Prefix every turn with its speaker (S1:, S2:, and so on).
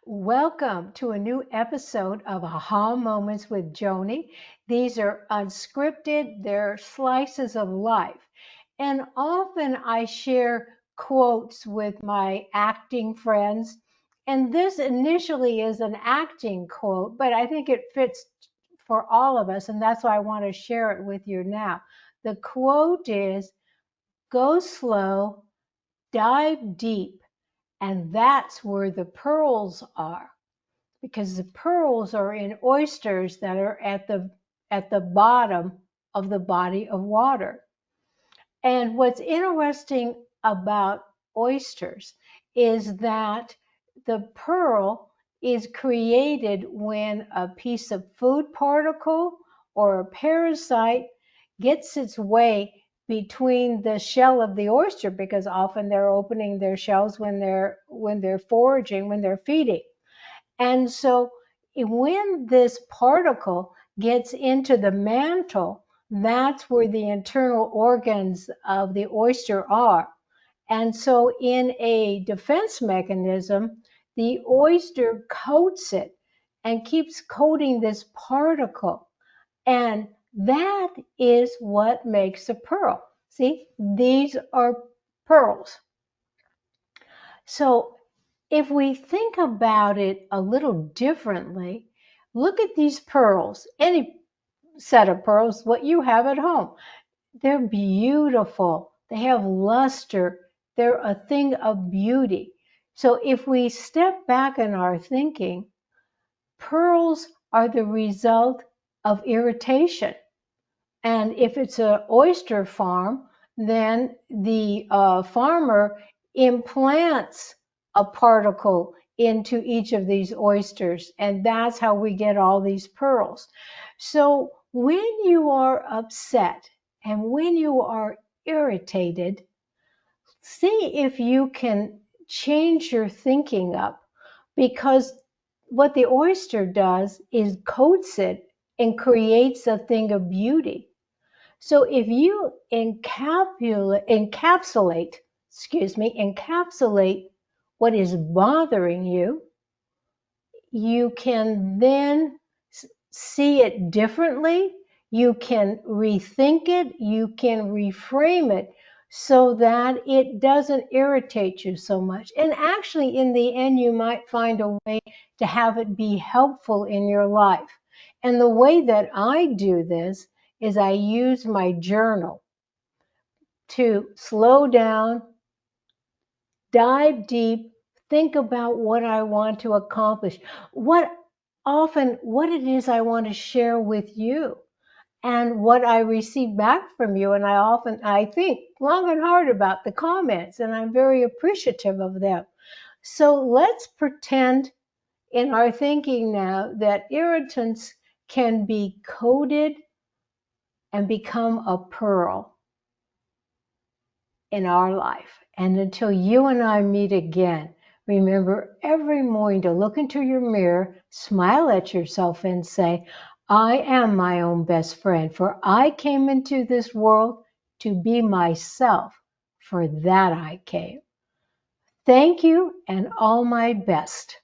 S1: Welcome to a new episode of Aha Moments with Joanie. These are unscripted, they're slices of life. And often I share quotes with my acting friends. And this initially is an acting quote, but I think it fits for all of us. And that's why I want to share it with you now. The quote is, "Go slow, dive deep, and that's where the pearls are." Because the pearls are in oysters that are at the bottom of the body of water. And what's interesting about oysters is that the pearl is created when a piece of food particle or a parasite gets its way between the shell of the oyster, because often they're opening their shells when they're foraging, when they're feeding. And so when this particle gets into the mantle, that's where the internal organs of the oyster are. And so in a defense mechanism, the oyster coats it and keeps coating this particle. And that is what makes a pearl. See, these are pearls. So if we think about it a little differently, look at these pearls, any set of pearls, what you have at home. They're beautiful. They have luster. They're a thing of beauty. So if we step back in our thinking, pearls are the result of irritation. And if it's an oyster farm, then the farmer implants a particle into each of these oysters, and that's how we get all these pearls. So when you are upset and when you are irritated, see if you can change your thinking up, because what the oyster does is coats it and creates a thing of beauty. So if you encapsulate what is bothering you, you can then see it differently. You can rethink it. You can reframe it so that it doesn't irritate you so much. And actually, in the end, you might find a way to have it be helpful in your life. And the way that I do this is I use my journal to slow down, dive deep, think about what I want to accomplish, what it is I want to share with you, and what I receive back from you. And I think long and hard about the comments, and I'm very appreciative of them. So let's pretend in our thinking now that irritants can be coated and become a pearl in our life. And until you and I meet again, remember every morning to look into your mirror, smile at yourself, and say, "I am my own best friend, for I came into this world to be myself. For that I came." Thank you, and all my best.